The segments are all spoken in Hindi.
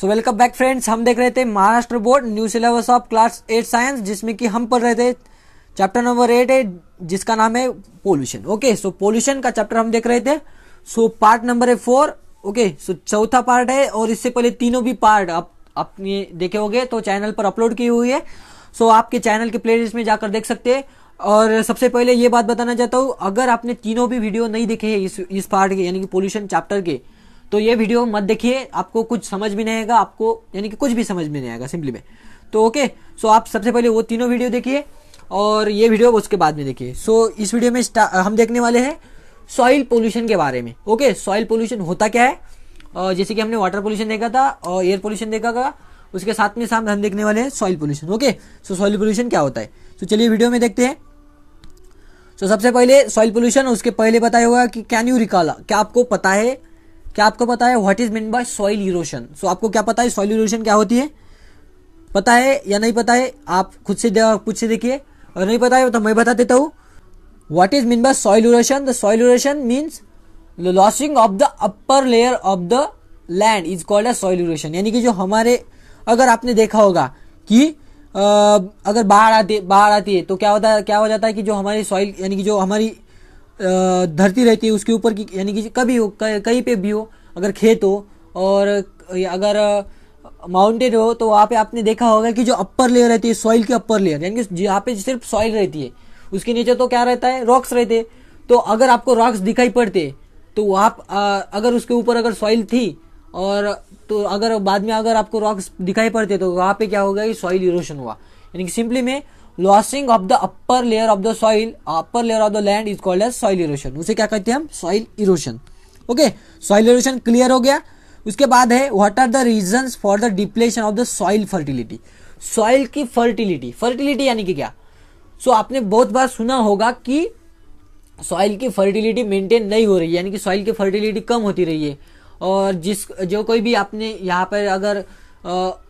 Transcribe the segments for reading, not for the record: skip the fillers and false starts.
So welcome back friends. हम देख रहे थे Maharashtra board new syllabus of class 8 science, जिसमें कि हम पढ़ रहे थे चैप्टर नंबर 8 है जिसका नाम है पोल्यूशन। ओके, सो पोल्यूशन का चैप्टर हम देख रहे थे। सो पार्ट नंबर है 4। ओके, सो चौथा पार्ट है और इससे पहले तीनों भी पार्ट आप अपने देखे होंगे तो चैनल पर अपलोड की हुई है। सो आपके चैनल के प्लेलिस्ट में जाकर देख सकते हैं। और सबसे पहले ये बात बताना चाहता हूँ, अगर आपने तीनों भी वीडियो नहीं देखे हैं इस पार्ट के यानी कि पोल्यूशन चैप्टर के, तो ये वीडियो मत देखिए, आपको कुछ समझ भी नहीं आएगा, आपको यानी कि कुछ भी समझ में नहीं आएगा सिंपली में। तो ओके, सो आप सबसे पहले वो तीनों वीडियो देखिए और ये वीडियो उसके बाद में देखिए। सो इस वीडियो में हम देखने वाले हैं सॉइल पोल्यूशन के बारे में। ओके, सॉइल पोल्यूशन होता क्या है, जैसे कि हमने वाटर पोल्यूशन देखा था और एयर पोल्यूशन देखा था, उसके साथ में हम देखने वाले हैं सॉइल पोल्यूशन। ओके, सो सॉइल पोल्यूशन क्या होता है, तो चलिए वीडियो में देखते हैं। सो सबसे पहले सॉइल पोल्यूशन, उसके पहले बताया हुआ कि कैन यू रिकॉल, क्या आपको पता है what is mean by soil erosion. So आपको क्या पता है सॉइल इरोशन क्या होती है, पता है या नहीं पता है, आप खुद से देखिए, और नहीं पता है तो मैं बता देता हूँ। What is mean by soil erosion, the soil erosion means the losing of the upper layer of the land is called as soil erosion. यानी कि जो हमारे, अगर आपने देखा होगा कि अगर बाढ़ आती है तो क्या हो जाता है कि जो हमारी सॉइल यानी कि जो हमारी धरती रहती है उसके ऊपर की, यानी कि कभी हो कहीं पे भी हो, अगर खेत हो और अगर माउंटेन हो, तो वहाँ पे आपने देखा होगा कि जो अपर लेयर रहती है सॉइल की अपर लेयर, यानी कि जहाँ पे सिर्फ सॉइल रहती है, उसके नीचे तो क्या रहता है, रॉक्स रहते हैं। तो अगर आपको रॉक्स दिखाई पड़ते तो आप अगर उसके ऊपर अगर सॉइल थी और तो अगर बाद में अगर आपको रॉक्स दिखाई पड़ते तो वहाँ पे क्या होगा कि सॉइल इरोशन हुआ। यानी कि सिंपली में losing of the upper layer of the soil, upper layer of the land is called as soil erosion. उसे क्या कहते हैं हम, soil erosion. Okay, soil erosion clear हो गया। उसके बाद है what are the reasons for the depletion of the soil fertility. Soil की फर्टिलिटी यानी कि क्या। सो आपने बहुत बार सुना होगा कि सॉइल की फर्टिलिटी मेंटेन नहीं हो रही है, यानी कि सॉइल की फर्टिलिटी कम होती रही है। और जो कोई भी आपने यहाँ पर अगर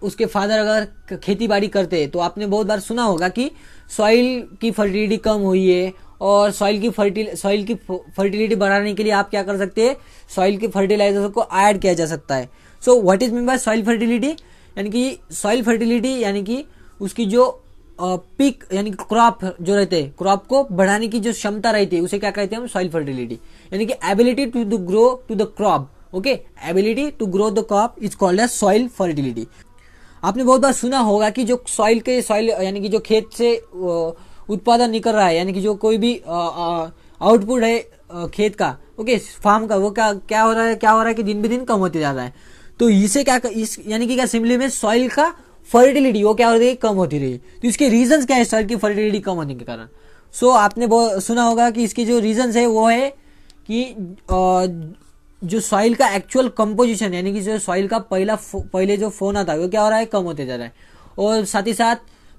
उसके फादर अगर खेती बाड़ी करते हैं तो आपने बहुत बार सुना होगा कि सॉइल की फर्टिलिटी कम हुई है। और सॉइल की फर्टिलिटी बढ़ाने के लिए आप क्या कर सकते हैं, सॉइल के फर्टिलाइजर को ऐड किया जा सकता है। So what is mean by soil fertility, यानी कि सॉइल फर्टिलिटी यानी कि उसकी जो पिक यानी कि क्रॉप जो रहते हैं, क्रॉप को बढ़ाने की जो क्षमता रहती है उसे क्या कहते हैं हम, सॉइल फर्टिलिटी। यानी कि ability to grow to the crop. Okay, ability to grow the crop is called as soil fertility. आपने बहुत बार सुना होगा कि जो सॉइल यानी कि जो खेत से उत्पादन निकल रहा है, यानी कि जो कोई भी आउटपुट है खेत का, ओके, फार्म का, वो क्या हो रहा है कि दिन ब दिन कम होते जा रहा है। तो इसे यानी कि क्या सिंपली में सॉइल का फर्टिलिटी वो क्या हो रही है, कम होती रही है। तो इसके रीजंस क्या है सॉइल की फर्टिलिटी कम होने के कारण। सो आपने सुना होगा कि इसके जो रीजंस है वो है कि जो सॉइल का एक्चुअल कंपोजिशन, यानी कि जो सॉइल का पहले जो फोना था वो क्या हो रहा है, कम होते जा रहा है। और साथ ही साथ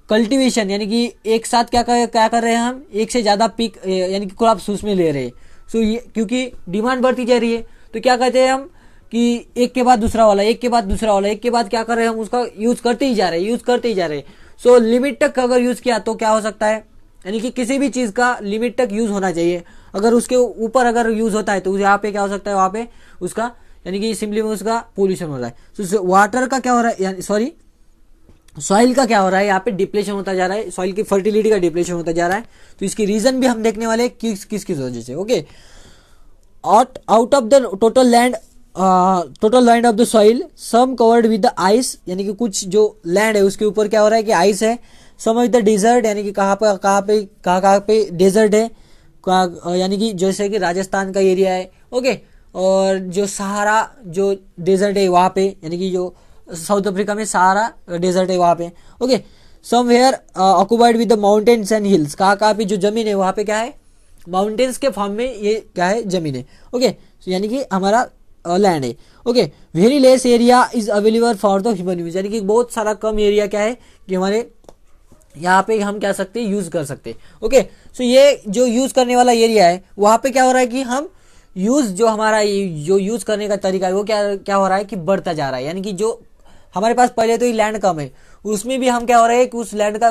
कल्टीवेशन, यानी कि एक साथ क्या कर रहे हैं हम, एक से ज्यादा पिक यानी कि क्रॉप्स उसमें ले रहे हैं। सो ये क्योंकि डिमांड बढ़ती जा रही है तो क्या कहते हैं हम कि एक के बाद दूसरा वाला, एक के बाद क्या कर रहे हैं हम, उसका यूज करते ही जा रहे हैं। सो लिमिट तक अगर यूज किया तो क्या हो सकता है, यानी कि किसी भी चीज का लिमिट तक यूज होना चाहिए। अगर उसके ऊपर अगर यूज होता है तो यहाँ पे क्या हो सकता है, वहां पे उसका यानी कि सिंपली में उसका पोल्यूशन हो रहा है। सो वाटर का क्या हो रहा है, सॉरी सॉइल का क्या हो रहा है, यहाँ पे डिप्लेशन होता जा रहा है, सॉइल की फर्टिलिटी का डिप्लेशन होता जा रहा है। तो इसकी रीजन भी हम देखने वाले किस वजह से। Okay, out of the total land of the soil some covered with the ice, यानी कि कुछ जो लैंड है उसके ऊपर क्या हो रहा है कि आइस है। सम ऑफ द डेजर्ट, यानी कि कहाँ पे डेजर्ट है, यानी कि जैसे कि राजस्थान का एरिया है। ओके, और जो सहारा जो डेजर्ट है वहाँ पे, यानी कि जो साउथ अफ्रीका में सहारा डेजर्ट है वहाँ पे। Okay, somewhere occupied with the mountains and hills, कहाँ पे जो जमीन है वहाँ पे क्या है, माउंटेन्स के फॉर्म में ये क्या है, जमीन है। ओके, यानी कि हमारा लैंड है। Okay, very less area is available for the human use, यानी कि बहुत सारा कम एरिया क्या है कि हमारे यहाँ पे हम क्या सकते हैं, यूज कर सकते हैं। ओके, सो ये जो यूज करने वाला एरिया है वहाँ पे क्या हो रहा है कि हम जो हमारा जो यूज करने का तरीका है वो क्या हो रहा है कि बढ़ता जा रहा है। यानी कि जो हमारे पास पहले तो ही लैंड कम है, उसमें भी हम क्या हो रहे हैं कि उस लैंड का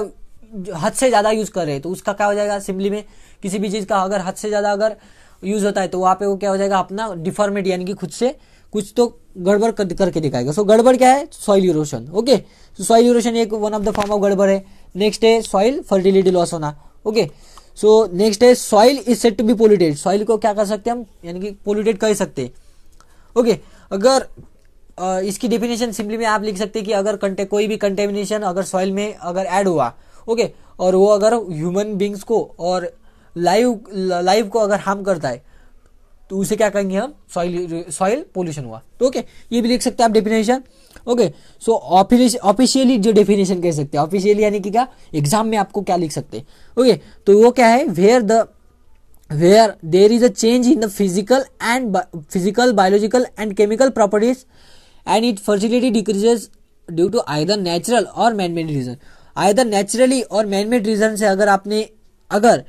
हद से ज्यादा यूज कर रहे हैं। तो उसका क्या हो जाएगा, सिंपली में किसी भी चीज का अगर हद से ज्यादा अगर यूज होता है तो वहाँ पे वो क्या हो जाएगा, अपना डिफॉर्मिटी यानी कि खुद से कुछ तो गड़बड़ करके दिखाएगा। सो गड़बड़ क्या है, soil erosion. Okay, soil erosion एक one of the form of गड़बड़ है। नेक्स्ट है सॉइल फर्टिलिटी लॉस होना। ओके, सो नेक्स्ट है soil is said to be polluted. Soil को क्या कर सकते हैं हम, यानी कि पोल्यूटेड कर सकते हैं। ओके, अगर इसकी डेफिनेशन सिंपली में आप लिख सकते हैं कि अगर कोई भी कंटेमिनेशन अगर सॉइल में अगर ऐड हुआ, ओके, और वो अगर ह्यूमन बींग्स को और लाइव को अगर हार्म करता है तो उसे क्या कहेंगे हम, सॉइल पोल्यूशन हुआ। तो ओके, ये भी लिख सकते हैं आप डेफिनेशन। ओके, सो ऑफिशियली जो डेफिनेशन कह सकते हैं, ऑफिशियली यानी कि क्या, एग्जाम में आपको क्या लिख सकते हैं। ओके, तो वो क्या है, where there is a change in the physical, biological and chemical properties and its fertility decreases due to either natural or man-made reason। either naturally और man-made reason से अगर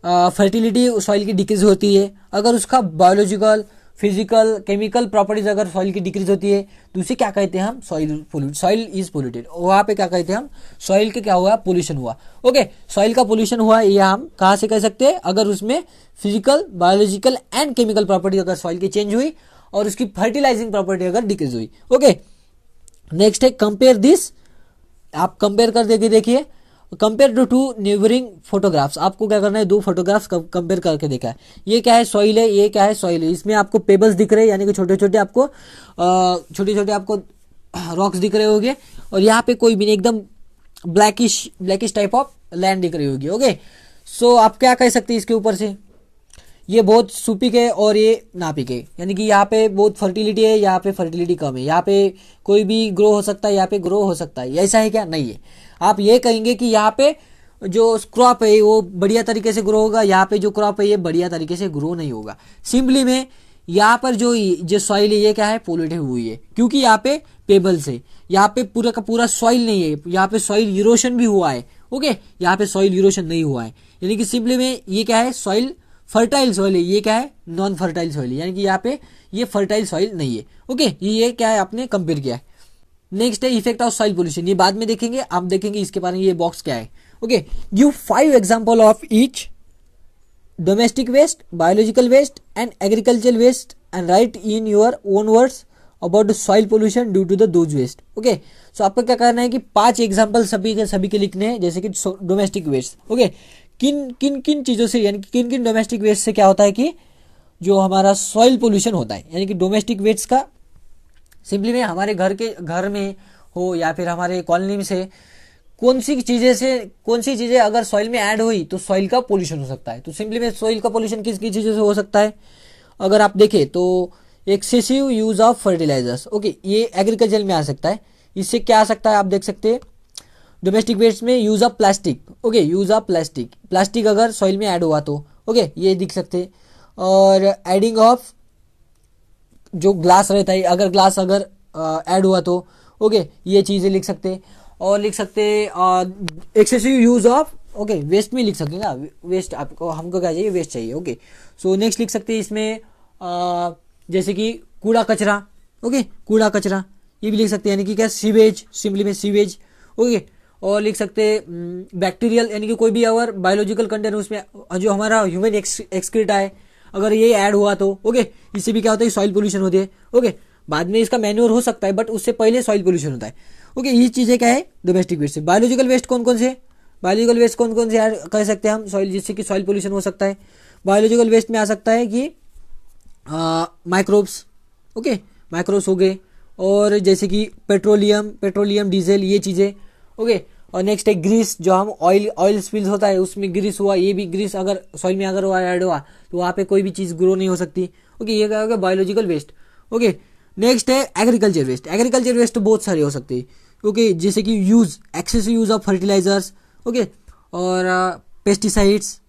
फर्टिलिटी सॉइल की डिक्रीज होती है, अगर उसका बायोलॉजिकल, फिजिकल, केमिकल प्रॉपर्टीज अगर सॉइल की डिक्रीज होती है तो उसे क्या कहते हैं हम, सॉइल इज पोल्यूटेड। वहां पे क्या कहते हैं हम, सॉइल के क्या हुआ, पोल्यूशन हुआ। ओके, सॉइल का पोल्यूशन हुआ, ये हम कहां से कह सकते हैं, अगर उसमें physical, biological and chemical property अगर सॉइल की चेंज हुई और उसकी फर्टिलाइजिंग प्रॉपर्टी अगर डिक्रीज हुई। ओके, नेक्स्ट है कंपेयर दिस। आप कंपेयर कर देखिए, कंपेयर टू नेबरिंग फोटोग्राफ्स। आपको क्या करना है, दो फोटोग्राफ्स कंपेयर करके देखा है। ये क्या है, सॉइल है, ये क्या है, सॉइल है। इसमें आपको पेबल्स दिख रहे हैं, यानी कि छोटे छोटे आपको रॉक्स दिख रहे होंगे, और यहाँ पे कोई भी नहीं, एकदम ब्लैकिश टाइप ऑफ लैंड दिख रही होगी। ओके, सो आप क्या कह सकते हैं इसके ऊपर से, ये बहुत सुपिक है और ये नापिक है, यानी कि यहाँ पे बहुत फर्टिलिटी है, यहाँ पे फर्टिलिटी कम है, यहाँ पे कोई भी ग्रो हो सकता है, यहाँ पे ग्रो हो सकता है। ऐसा है क्या, नहीं है। आप ये कहेंगे कि यहाँ पे जो क्रॉप है वो बढ़िया तरीके से ग्रो होगा, यहाँ पे जो क्रॉप है ये बढ़िया तरीके से ग्रो नहीं होगा। सिंपली में यहाँ पर जो सॉइल है ये क्या है, पोल्यूटेड हुई है, क्योंकि यहाँ पे पेबल्स है, यहाँ पे पूरा का पूरा सॉइल नहीं है, यहाँ पे सॉइल इरोशन भी हुआ है। ओके, यहाँ पे सॉइल इरोशन नहीं हुआ है, यानी कि सिंपली में ये क्या है, सॉइल फर्टाइल सॉइल है, ये क्या है, नॉन फर्टाइल सॉइल है, यानी कि यहाँ पे ये फर्टाइल सॉइल नहीं है। ओके, ये क्या है, आपने कंपेयर किया है। नेक्स्ट है इफेक्ट ऑफ सॉइल पोल्यूशन, ये बाद में देखेंगे, आप देखेंगे इसके बारे में ये बॉक्स क्या है। Okay, give 5 example of each, domestic waste, biological waste and agriculture waste, and write in your own words about soil pollution due to the those waste. Okay, so आपको क्या करना है कि 5 एग्जाम्पल सभी के लिखने हैं, जैसे कि डोमेस्टिक वेस्ट। ओके, किन चीजों से, यानी कि किन डोमेस्टिक वेस्ट से क्या होता है कि जो हमारा सॉइल पोल्यूशन होता है, यानी कि डोमेस्टिक वेस्ट का सिंपली में हमारे घर में हो या फिर हमारे कॉलोनी में से कौन सी चीजें अगर सॉइल में ऐड हुई तो सॉइल का पोल्यूशन हो सकता है। तो सिंपली में सॉइल का पोल्यूशन किस चीजों से हो सकता है, अगर आप देखें तो excessive use of fertilisers. Okay, ये एग्रीकल्चर में आ सकता है। इससे क्या आ सकता है, आप देख सकते हैं डोमेस्टिक वेस्ट में use of plastic. Okay, use of plastic अगर सॉइल में ऐड हुआ तो ओके, ये दिख सकते हैं। और एडिंग ऑफ जो ग्लास रहता है, अगर ग्लास अगर ऐड हुआ तो ओके, ये चीजें लिख सकते हैं। और लिख सकते excessive use of, okay, waste में लिख सकते हैं ना, वेस्ट हमको क्या चाहिए, वेस्ट चाहिए। ओके, सो नेक्स्ट लिख सकते हैं इसमें जैसे कि कूड़ा कचरा। ओके, कूड़ा कचरा ये भी लिख सकते हैं, यानी कि क्या, सीवेज, सिंपली में सीवेज। ओके, और लिख सकते बैक्टीरियल, यानी कि कोई भी अगर बायोलॉजिकल कंटेंट उसमें जो हमारा ह्यूमन एक्सक्रीटा है अगर ये ऐड हुआ तो ओके, इससे भी क्या होता है, सॉइल पोल्यूशन होती है। ओके, बाद में इसका मैन्योर हो सकता है, बट उससे पहले सॉइल पोल्यूशन होता है। ओके, ये चीजें क्या है, डोमेस्टिक वेस्ट। बायोलॉजिकल वेस्ट कौन कौन से ऐड कर सकते हैं हम सॉइल, जिससे कि सॉइल पोल्यूशन हो सकता है। बायोलॉजिकल वेस्ट में आ सकता है कि माइक्रोब्स। ओके, माइक्रोब्स हो गए, और जैसे कि पेट्रोलियम, डीजल, ये चीजें। ओके, और नेक्स्ट है ग्रीस, जो हम ऑयल स्पिल्स होता है उसमें ग्रीस हुआ, ये भी ग्रीस अगर सॉइल में अगर ऐड हुआ तो वहाँ पे कोई भी चीज ग्रो नहीं हो सकती। ओके, ये क्या होगा, बायोलॉजिकल वेस्ट। ओके, नेक्स्ट है एग्रीकल्चर वेस्ट तो बहुत सारे हो सकते हैं। ओके, जैसे कि excessive use of fertilisers. Okay, और पेस्टिसाइड्स।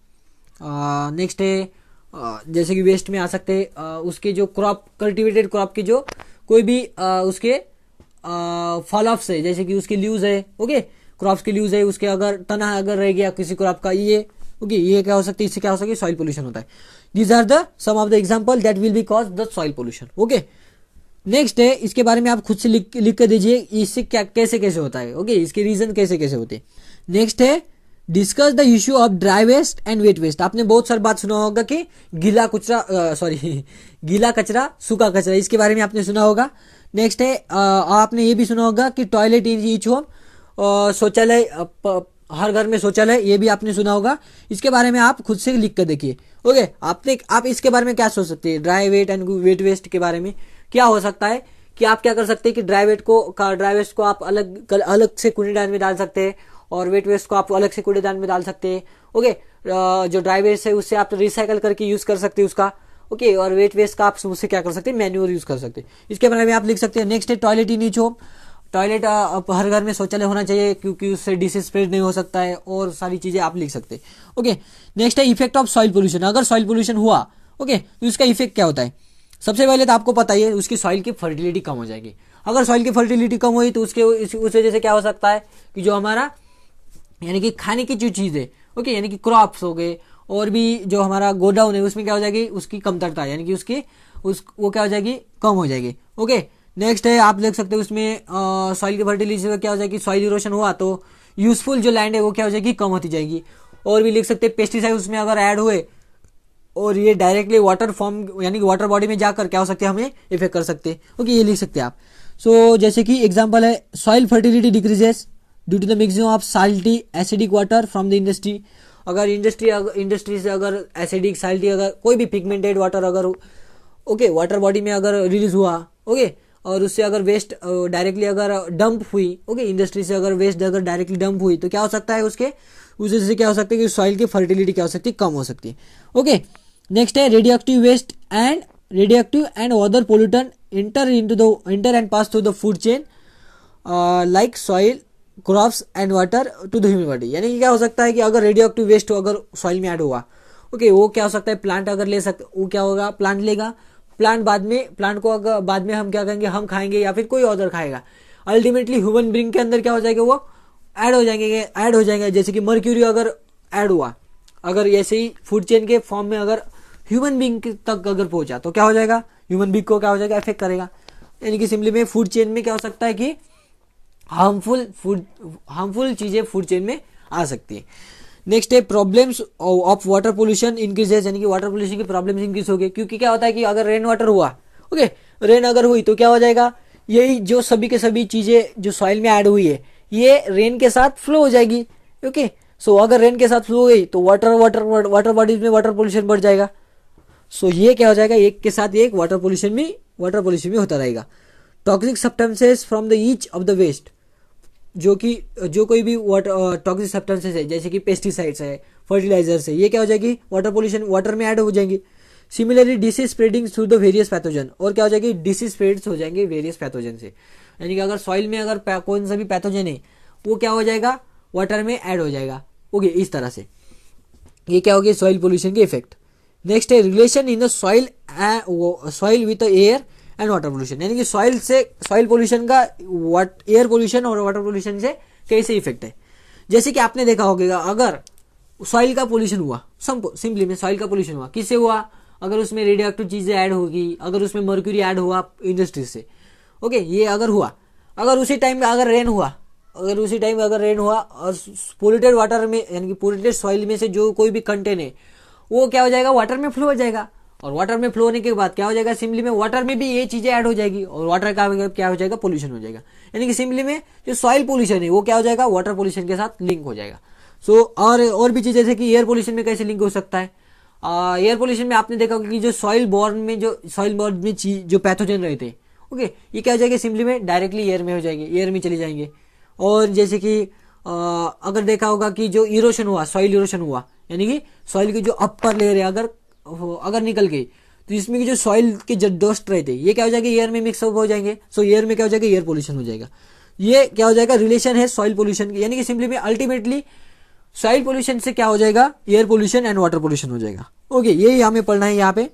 नेक्स्ट है जैसे कि वेस्ट में आ सकते हैं उसके जो कल्टिवेटेड क्रॉप के जो कोई भी उसके फॉल ऑफ से, जैसे कि उसके लीव्स है। ओके, क्रॉप्स के लीव्स है, उसके अगर तना अगर रह गया किसी क्रॉप का, ये ओके, ये क्या हो सकती है, इससे क्या हो सकती है, सॉइल पोल्यूशन होता है। These are the some of the example that will be cause the soil pollution. Okay, next है, इसके बारे में आप खुद से लिख कर दीजिए इससे क्या कैसे होता है। ओके, इसके रीजन कैसे होते हैं। नेक्स्ट है discuss the issue of dry waste and wet waste. आपने बहुत सारी बात सुना होगा कि गीला कचरा सॉरी गीला कचरा सूखा कचरा, इसके बारे में आपने सुना होगा। नेक्स्ट है आपने ये भी सुना होगा कि टॉयलेट इन ईच होम, शौचालय हर घर में शौचालय, ये भी आपने सुना होगा। इसके बारे में आप खुद से लिख कर देखिए। ओके, आप इसके बारे में क्या सोच सकते हैं, dry wet and wet waste के बारे में क्या हो सकता है कि आप क्या कर सकते हैं कि ड्राई वेस्ट को आप अलग से कूड़ेदान में डाल सकते हैं और वेट वेस्ट को आप अलग से कूड़ेदान में डाल सकते हैं। ओके, जो ड्राई वेस्ट है उससे आप रिसाइकल करके यूज कर सकते हैं उसका। ओके, और वेट वेस्ट का आप उससे क्या कर सकते हैं, मैन्योर यूज कर सकते हैं। इसके बारे में आप लिख सकते हैं। नेक्स्ट है toilet in each home. Toilet हर घर में शौचालय होना चाहिए क्योंकि उससे डिसीज स्प्रेड नहीं हो सकता है, और सारी चीजें आप लिख सकते हैं। ओके, नेक्स्ट है इफेक्ट ऑफ सॉइल पोल्यूशन। अगर सॉइल पोल्यूशन हुआ ओके तो उसका इफेक्ट क्या होता है। सबसे पहले तो आपको पता ही है उसकी सॉइल की फर्टिलिटी कम हो जाएगी। अगर सॉइल की फर्टिलिटी कम हुई तो उस वजह से क्या हो सकता है कि जो हमारा यानी कि खाने की जो चीज है ओके यानी कि क्रॉप्स हो गए और भी जो हमारा गोडाउन है उसमें क्या हो जाएगी, उसकी कमतरता यानी कि वो क्या हो जाएगी, कम हो जाएगी। ओके, नेक्स्ट है आप देख सकते हो उसमें सॉइल की फर्टिलिटी से क्या हो जाएगी, सॉइल इरोशन हुआ तो यूजफुल जो लैंड है वो क्या हो जाएगी, कम होती जाएगी। और भी लिख सकते हैं पेस्टिसाइड उसमें अगर ऐड हुए और ये डायरेक्टली वाटर फॉर्म यानी कि वाटर बॉडी में जाकर क्या हो सकते हैं, हमें इफेक्ट कर सकते हैं। ओके, ये लिख सकते हैं आप। सो जैसे कि एग्जांपल है soil fertility decreases due to the mixing of salty acidic water from the industry. अगर इंडस्ट्री से अगर एसिडिक साल्टी अगर कोई भी पिगमेंटेड वाटर अगर ओके वाटर बॉडी में अगर रिलीज हुआ ओके और उससे अगर वेस्ट डायरेक्टली अगर डंप हुई ओके इंडस्ट्री से अगर वेस्ट अगर डायरेक्टली डंप हुई तो क्या हो सकता है, उस वजह से क्या हो सकता है कि सॉइल की फर्टिलिटी क्या हो सकती है, कम हो सकती है। ओके, नेक्स्ट है radioactive waste and other pollutant enter and pass through the food chain like soil crops and water to the human body. यानी कि क्या हो सकता है कि अगर रेडियोएक्टिव वेस्ट अगर सॉइल में ऐड हुआ ओके वो क्या हो सकता है, प्लांट अगर ले सकते वो क्या होगा, प्लांट लेगा, प्लांट को अगर बाद में हम क्या करेंगे, हम खाएंगे या फिर कोई और खाएगा। अल्टीमेटली ह्यूमन बीइंग के अंदर क्या हो जाएगा, वो ऐड हो जाएंगे। जैसे कि मर्क्यूरी अगर ऐड हुआ, अगर ऐसे ही फूड चेन के फॉर्म में अगर ह्यूमन बीइंग तक अगर पहुंचा तो क्या हो जाएगा, ह्यूमन बीइंग को क्या हो जाएगा, इफेक्ट करेगा। यानी कि सिंपली में फूड चेन में क्या हो सकता है कि हार्मफुल चीजें फूड चेन में आ सकती है। नेक्स्ट है problems of water pollution increases. यानी कि वाटर पोल्यूशन की प्रॉब्लम्स इंक्रीज हो गई क्योंकि क्या होता है कि अगर रेन वाटर हुआ ओके रेन अगर हुई तो क्या हो जाएगा, यही जो सभी के सभी चीजें जो सॉइल में ऐड हुई है ये रेन के साथ फ्लो हो जाएगी। ओके, सो अगर रेन के साथ फ्लो हो गई तो वाटर बॉडीज में वाटर पोल्यूशन बढ़ जाएगा। सो ये क्या हो जाएगा, एक के साथ एक वाटर पोल्यूशन में होता रहेगा। Toxic substances from the each of the waste, जो कोई भी टॉक्सिक सब्सटेंसेस है जैसे कि पेस्टिसाइड्स है, फर्टिलाइजर्स है, ये क्या हो जाएगी, वाटर पोल्यूशन वाटर में ऐड हो जाएंगे। Similarly disease spreading through the various pathogen, और क्या हो जाएगी, डिसीज स्प्रेड्स हो जाएंगे वेरियस पैथोजन से। यानी कि अगर सॉइल में अगर कौन सा भी पैथोजन है वो क्या हो जाएगा, वाटर में ऐड हो जाएगा। ओके, इस तरह से ये क्या होगी, सॉइल पोल्यूशन के इफेक्ट। नेक्स्ट है relation in the soil with air and water pollution. यानी कि सॉइल पोल्यूशन का एयर पोल्यूशन और वाटर पोल्यूशन से कैसे इफेक्ट है। जैसे कि आपने देखा होगा अगर सॉइल का पोल्यूशन हुआ, सिंपली में सॉइल का पोल्यूशन हुआ, किससे हुआ, अगर उसमें रेडियोएक्टिव चीजें ऐड होगी, अगर उसमें मर्क्यूरी ऐड हुआ इंडस्ट्री से। ओके, ये अगर हुआ, अगर उसी टाइम में अगर रेन हुआ और पोल्यूटेड वाटर में यानी कि पोल्यूटेड सॉइल में से जो कोई भी कंटेंट है वो क्या हो जाएगा, वाटर में फ्लो हो जाएगा। और वाटर में फ्लो होने के बाद क्या हो जाएगा, सिंपली में वाटर में भी ये चीजें ऐड हो जाएगी और वाटर का क्या हो जाएगा, पोल्यूशन हो जाएगा। यानी कि सिंपली में जो सॉइल पोल्यूशन है वो क्या हो जाएगा, वाटर पोल्यूशन के साथ लिंक हो जाएगा। सो और भी चीजें जैसे कि एयर पोल्यूशन में कैसे लिंक हो सकता है। एयर पोल्यूशन में आपने देखा होगा कि जो सॉइल बॉर्न में जो पैथोजन रहते हैं ओके ये क्या हो जाएगा, सिंपली में डायरेक्टली एयर में हो जाएंगे, एयर में चले जाएंगे। और जैसे कि अगर देखा होगा कि जो इरोशन हुआ, सॉइल इरोशन हुआ, यानी कि सॉइल की जो अपर लेयर है अगर निकल गई तो इसमें की जो सॉइल के जो डस्ट रहते ये क्या हो जाएगा, एयर में मिक्सअप हो जाएंगे। सो एयर में क्या हो जाएगा, एयर पोल्यूशन हो जाएगा। ये क्या हो जाएगा, रिलेशन है सॉइल पोल्यूशन की। यानी कि सिंपली में अल्टीमेटली सॉइल पोल्यूशन से क्या हो जाएगा, air pollution and water pollution हो जाएगा। ओके, यही हमें पढ़ना है यहाँ पे।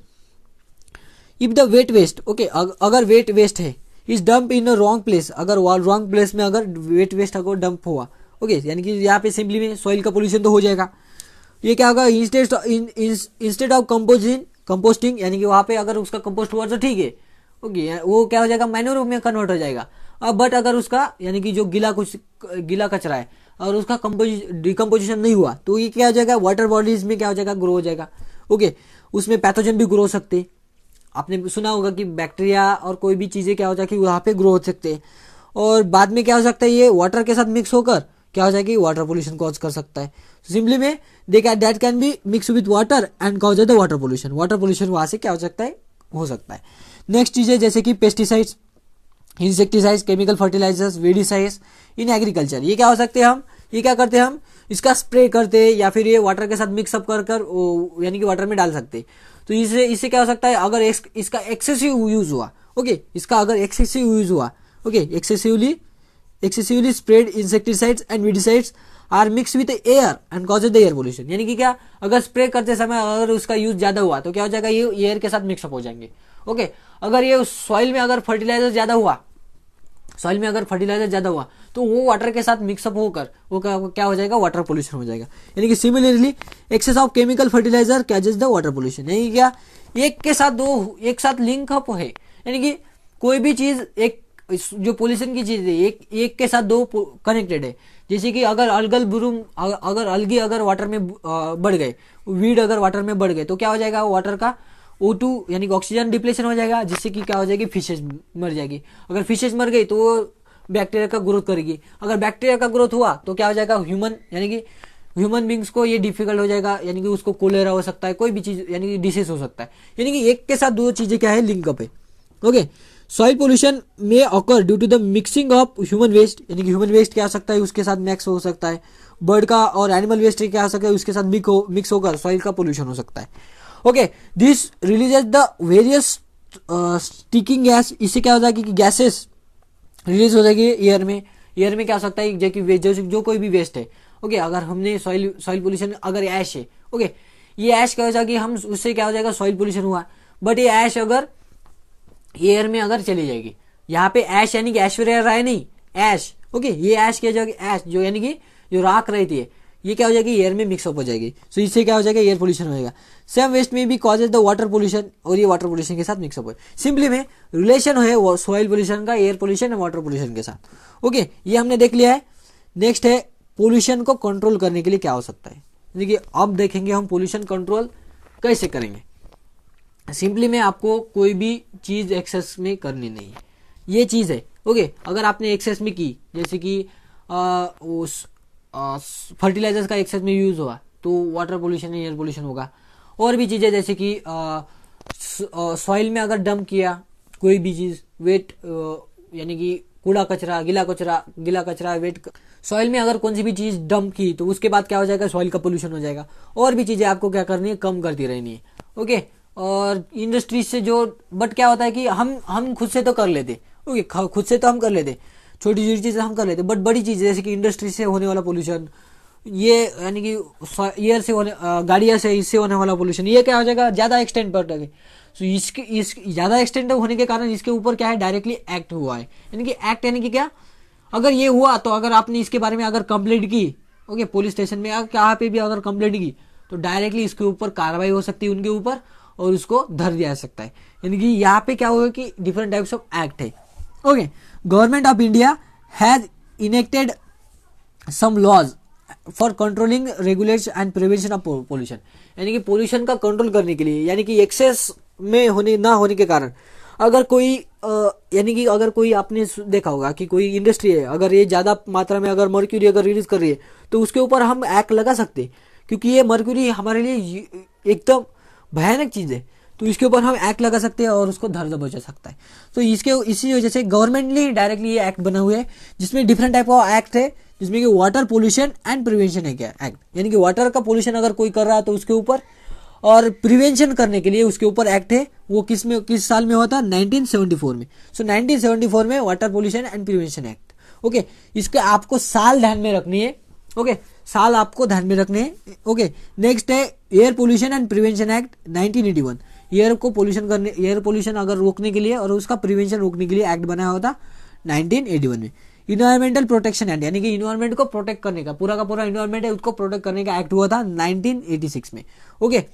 If the wet waste okay अगर वेट वेस्ट है is dump in a wrong place, अगर रॉन्ग प्लेस में अगर वेट वेस्ट अगर डंप हुआ ओके यानी कि यहाँ पे सिंपली में सॉइल का पोल्यूशन तो हो जाएगा। ये क्या होगा, इंस्टेड ऑफ कंपोस्टिंग यानी कि वहां पे अगर उसका कंपोस्ट हुआ तो ठीक है ओके वो क्या हो जाएगा, मैन्योर में कन्वर्ट हो जाएगा। अब बट अगर उसका यानी कि जो गीला कचरा है और उसका डिकम्पोजिशन नहीं हुआ तो ये क्या हो जाएगा, वाटर बॉडीज में क्या हो जाएगा, ग्रो हो जाएगा। ओके, उसमें पैथोजन भी ग्रो हो सकते हैं। आपने सुना होगा कि बैक्टीरिया और कोई भी चीजें क्या हो जाएगी वहां पे ग्रो हो सकते हैं, और बाद में क्या हो सकता है, ये वाटर के साथ मिक्स होकर क्या हो जाएगी, वाटर पोल्यूशन कॉज कर सकता है। सिंपली में देखा that can be mix with water and cause the water pollution. Water pollution वहां से क्या हो सकता है। नेक्स्ट चीज है जैसे कि pesticides, insecticides, chemical fertilisers, weedicides in agriculture. ये क्या हो सकते हैं, हम ये क्या करते हैं, हम इसका स्प्रे करते हैं या फिर ये वाटर के साथ मिक्सअप कर यानी कि वाटर में डाल सकते हैं। तो इससे क्या हो सकता है, अगर इसका एक्सेसिव यूज हुआ, ओके, इसका अगर एक्सेसिव यूज हुआ, okay, excessively spread insecticides and weedicides are mix with air and causes the air pollution. यानी कि क्या, अगर स्प्रे करते समय अगर उसका यूज ज्यादा हुआ तो क्या हो जाएगा, ये एयर के साथ मिक्सअप हो जाएंगे। ओके, अगर ये सॉइल में अगर फर्टिलाइजर ज्यादा हुआ तो वो वाटर के साथ मिक्सअप होकर वो क्या हो जाएगा, वाटर पोल्यूशन हो जाएगा। यानी कि similarly excess of chemical fertiliser causes the water pollution. यानी क्या, एक साथ लिंक अप है, यानी कि कोई भी चीज एक जो पोल्यूशन की चीज है एक के साथ दो कनेक्टेड है। जैसे कि अगर अलगी अगर वाटर में बढ़ गए, वीड अगर वाटर में बढ़ गए तो क्या हो जाएगा, वाटर का O2 यानी कि ऑक्सीजन डिप्लेशन हो जाएगा, जिससे कि क्या हो जाएगी, फिशेज मर जाएगी। अगर फिशेज मर गई तो वो बैक्टीरिया का ग्रोथ करेगी। अगर बैक्टीरिया का ग्रोथ हुआ तो क्या हो जाएगा, ह्यूमन बींग्स को ये डिफिकल्ट हो जाएगा, यानी कि उसको कोलेरा हो सकता है, कोई भी चीज यानी कि डिसीज हो सकता है। यानी कि एक के साथ दो चीजें क्या है, लिंकअप है। ओके, सॉइल पोल्यूशन में occur due to the mixing of human waste. यानी कि ह्यूमन वेस्ट क्या हो सकता है, उसके साथ मिक्स हो सकता है। बर्ड का और एनिमल वेस्ट क्या हो सकता है, उसके साथ मिक्स होकर सॉइल का पोल्यूशन हो सकता है। Okay, this releases the various sticking gas. इससे क्या हो जाएगी कि गैसेस रिलीज हो जाएगी एयर में क्या हो सकता है, जो कोई भी वेस्ट है। ओके, अगर हमने सॉइल पोल्यूशन, अगर ऐश है, ओके, ये ऐश क्या हो जाएगी, हम उससे क्या हो जाएगा, सॉइल पोल्यूशन हुआ। बट ये ऐश अगर एयर में अगर चली जाएगी, यहाँ पे ऐश यानी कि ऐश्वर्या राय नहीं, ऐश। ओके, ये ऐश क्या हो जाएगी, ऐश जो यानी कि जो राख रहती है, ये क्या हो जाएगी, एयर में मिक्सअप हो जाएगी। सो इससे क्या हो जाएगा, एयर पोल्यूशन हो जाएगा। सेम वेस्ट में भी कॉजेज द वाटर पोल्यूशन, और ये वाटर पोल्यूशन के साथ मिक्सअप हो। सिंपली में रिलेशन है सॉइल पोल्यूशन का एयर पोल्यूशन और वाटर पोल्यूशन के साथ। ओके, ये हमने देख लिया है। नेक्स्ट है पोल्यूशन को कंट्रोल करने के लिए क्या हो सकता है। देखिए, अब देखेंगे हम पोल्यूशन कंट्रोल कैसे करेंगे। सिंपली में आपको कोई भी चीज एक्सेस में करनी नहीं है, ये चीज है। ओके, अगर आपने एक्सेस में की, जैसे कि उस फर्टिलाइजर्स का एक्सेस में यूज हुआ तो वाटर पोल्यूशन एयर पोल्यूशन होगा। और भी चीजें जैसे कि सॉइल में अगर डंप किया कोई भी चीज, वेट यानी कि कूड़ा कचरा, गीला कचरा वेट, सॉइल में अगर कौन सी भी चीज डंप की तो उसके बाद क्या हो जाएगा, सॉइल का पोल्यूशन हो जाएगा। और भी चीजें आपको क्या करनी है, कम करती रहनी है। ओके, और इंडस्ट्रीज से जो, बट क्या होता है कि हम खुद से तो कर लेते, ओके, खुद से तो हम कर लेते, छोटी छोटी चीजें हम कर लेते, बट बड़ी चीजें जैसे कि इंडस्ट्री से होने वाला पोल्यूशन, ये यानी कि एयर से होने, गाड़ियां से, इससे होने वाला पोल्यूशन, ये क्या हो जाएगा, ज्यादा एक्सटेंड पर लगे। सो इस ज्यादा एक्सटेंड होने के कारण इसके ऊपर क्या है, डायरेक्टली एक्ट हुआ है। यानी कि एक्ट यानी कि क्या, अगर ये हुआ तो अगर आपने इसके बारे में अगर कंप्लेंट की, ओके, पुलिस स्टेशन में कहाँ पे भी अगर कंप्लेंट की तो डायरेक्टली इसके ऊपर कार्रवाई हो सकती है उनके ऊपर, और उसको धर दिया जा सकता है। यानी कि यहाँ पे क्या होगा कि डिफरेंट टाइप्स ऑफ एक्ट है। Okay, government of India has enacted some laws for controlling regulation and prevention of pollution. यानी कि पोल्यूशन का कंट्रोल करने के लिए, यानी कि एक्सेस में ना होने के कारण अगर कोई यानी कि अगर कोई, आपने देखा होगा कि कोई इंडस्ट्री है, अगर ये ज्यादा मात्रा में अगर मर्क्यूरी अगर रिलीज कर रही है तो उसके ऊपर हम एक्ट लगा सकते हैं, क्योंकि ये मर्क्यूरी हमारे लिए एकदम भयानक चीज है। तो इसके ऊपर हम एक्ट लगा सकते हैं और उसको धर दबोचा सकता है। तो इसी वजह से गवर्नमेंट ने डायरेक्टली ये एक्ट बना हुआ है, जिसमें डिफरेंट टाइप ऑफ एक्ट है, जिसमें कि वाटर पोल्यूशन एंड प्रिवेंशन है क्या एक्ट, यानी कि वाटर का पोल्यूशन अगर कोई कर रहा है तो उसके ऊपर, और प्रिवेंशन करने के लिए उसके ऊपर एक्ट है। वो किस साल में हुआ था, 1974 में। सो 1974 में water pollution and prevention act. Okay, इसके आपको साल ध्यान में रखनी है। ओके, साल आपको ध्यान में रखने हैं। ओके, नेक्स्ट है air pollution and prevention act 1981। Air pollution अगर रोकने के लिए और उसका प्रिवेंशन रोकने के लिए एक्ट बनाया हुआ था 1981 में। इन्वायरमेंटल प्रोटेक्शन एक्ट, यानी कि इन्वायरमेंट को प्रोटेक्ट करने का, पूरा का पूरा इन्वायरमेंट है उसको प्रोटेक्ट करने का एक्ट हुआ था 1986 में। ओके,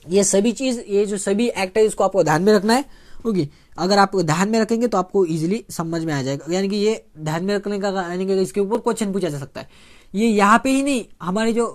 ये जो सभी एक्ट है इसको आपको ध्यान में रखना है। ओके, अगर आप ध्यान में रखेंगे तो आपको इजीली समझ में आ जाएगा। यानी कि ये ध्यान में रखने का, यानी कि इसके ऊपर क्वेश्चन पूछा जा सकता है। ये यहाँ पे ही नहीं, हमारे जो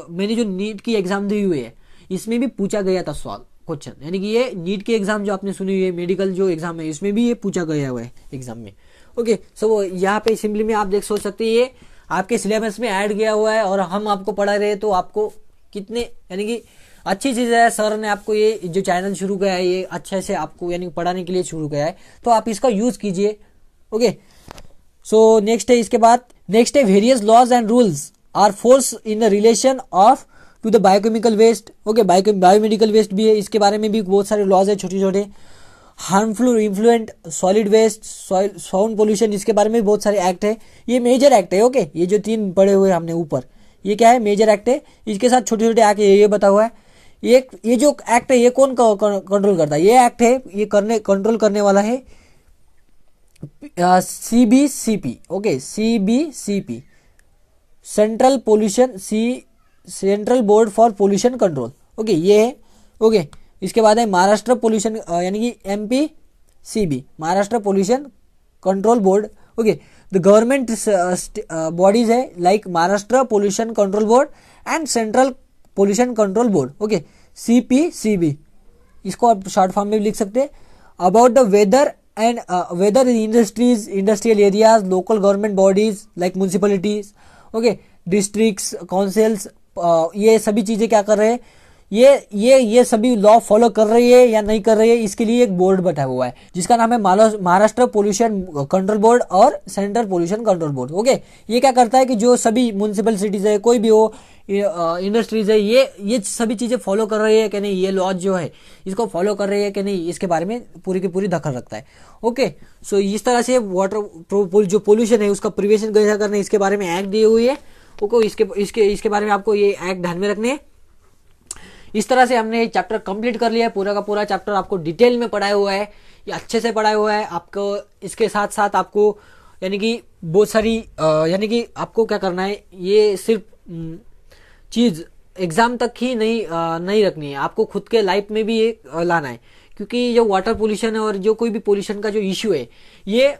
मैंने जो नीट की एग्जाम दी हुई है इसमें भी पूछा गया था सवाल क्वेश्चन, यानी कि ये नीट के एग्जाम जो आपने सुनी हुई है, मेडिकल जो एग्जाम है इसमें भी ये पूछा गया हुआ है एग्जाम में। ओके, सो यहाँ पे सिंपली में आप देख सोच सकते हैं ये आपके सिलेबस में ऐड किया हुआ है और हम आपको पढ़ा रहे हैं, तो आपको कितने यानी कि अच्छी चीज़ है। सर ने आपको ये जो चैनल शुरू किया है ये अच्छे से आपको यानी पढ़ाने के लिए शुरू किया है, तो आप इसका यूज़ कीजिए। ओके, सो नेक्स्ट है, इसके बाद नेक्स्ट है various laws and rules are force in the relation of to the biochemical waste. Okay, biomedical waste भी है, इसके बारे में भी बहुत सारे लॉज है छोटे छोटे। Harmful influent solid waste, sound pollution, इसके बारे में भी बहुत सारे एक्ट है। ये मेजर एक्ट है। ओके, ये जो 3 पढ़े हुए हमने ऊपर, ये क्या है, मेजर एक्ट है। इसके साथ छोटे छोटे एक्ट ये बता हुआ है। ये जो एक्ट है ये कौन कंट्रोल करता है, ये एक्ट है ये कंट्रोल करने वाला है CBCP। Okay, CBCP, central board for pollution control. Okay, ये है। ओके, इसके बाद है महाराष्ट्र पोल्यूशन यानी कि MPCB, Maharashtra pollution control board. Okay, the government bodies है like Maharashtra pollution control board and central pollution control board. Okay, CPCB, इसको आप शॉर्ट फॉर्म में भी लिख सकते हैं। About the weather and weather industries, industrial areas, local government bodies like municipalities, okay, districts, councils, ये सभी चीजें क्या कर रहे हैं, ये सभी लॉ फॉलो कर रही है या नहीं कर रही है, इसके लिए एक बोर्ड बैठा हुआ है जिसका नाम है महाराष्ट्र पोल्यूशन कंट्रोल बोर्ड और central pollution control board. Okay, ये क्या करता है कि जो सभी म्यूनसिपल सिटीज है, कोई भी हो, इंडस्ट्रीज है, ये सभी चीजें फॉलो कर रही है कि नहीं, ये लॉज जो है इसको फॉलो कर रही है कि नहीं, इसके बारे में पूरी की पूरी दखल रखता है। ओके, सो इस तरह से वाटर जो पोल्यूशन है उसका प्रिवेंशन कैसे करना है इसके बारे में एक्ट दिए हुए है। ओके, इसके बारे में आपको ये एक्ट ध्यान में रखने हैं। इस तरह से हमने चैप्टर कंप्लीट कर लिया है, पूरा का पूरा चैप्टर आपको डिटेल में पढ़ाया हुआ है, ये अच्छे से पढ़ाया हुआ है आपको। इसके साथ साथ आपको यानी कि बहुत सारी यानी कि आपको क्या करना है, ये सिर्फ चीज एग्जाम तक ही नहीं रखनी है, आपको खुद के लाइफ में भी ये लाना है। क्योंकि जो वाटर पोल्यूशन है और जो कोई भी पोल्यूशन का जो इश्यू है ये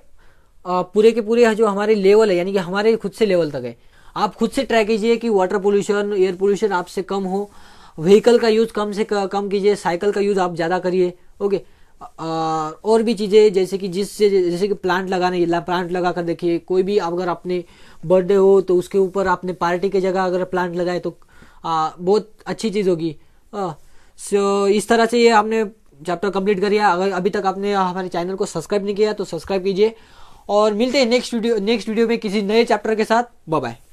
पूरे के पूरे जो हमारे लेवल है यानी कि हमारे खुद से लेवल तक है। आप खुद से ट्राई कीजिए कि वाटर पोल्यूशन, एयर पोल्यूशन आपसे कम हो, व्हीकल का यूज कम से कम कीजिए, साइकिल का यूज आप ज्यादा करिए। ओके, और भी चीजें जैसे कि प्लांट लगा कर देखिए। कोई भी अगर अपने बर्थडे हो तो उसके ऊपर आपने पार्टी की जगह अगर प्लांट लगाए तो बहुत अच्छी चीज होगी। सो इस तरह से ये हमने चैप्टर कंप्लीट करिए। अगर अभी तक आपने हमारे चैनल को सब्सक्राइब नहीं किया तो सब्सक्राइब कीजिए और मिलते हैं नेक्स्ट वीडियो में किसी नए चैप्टर के साथ। Bye bye.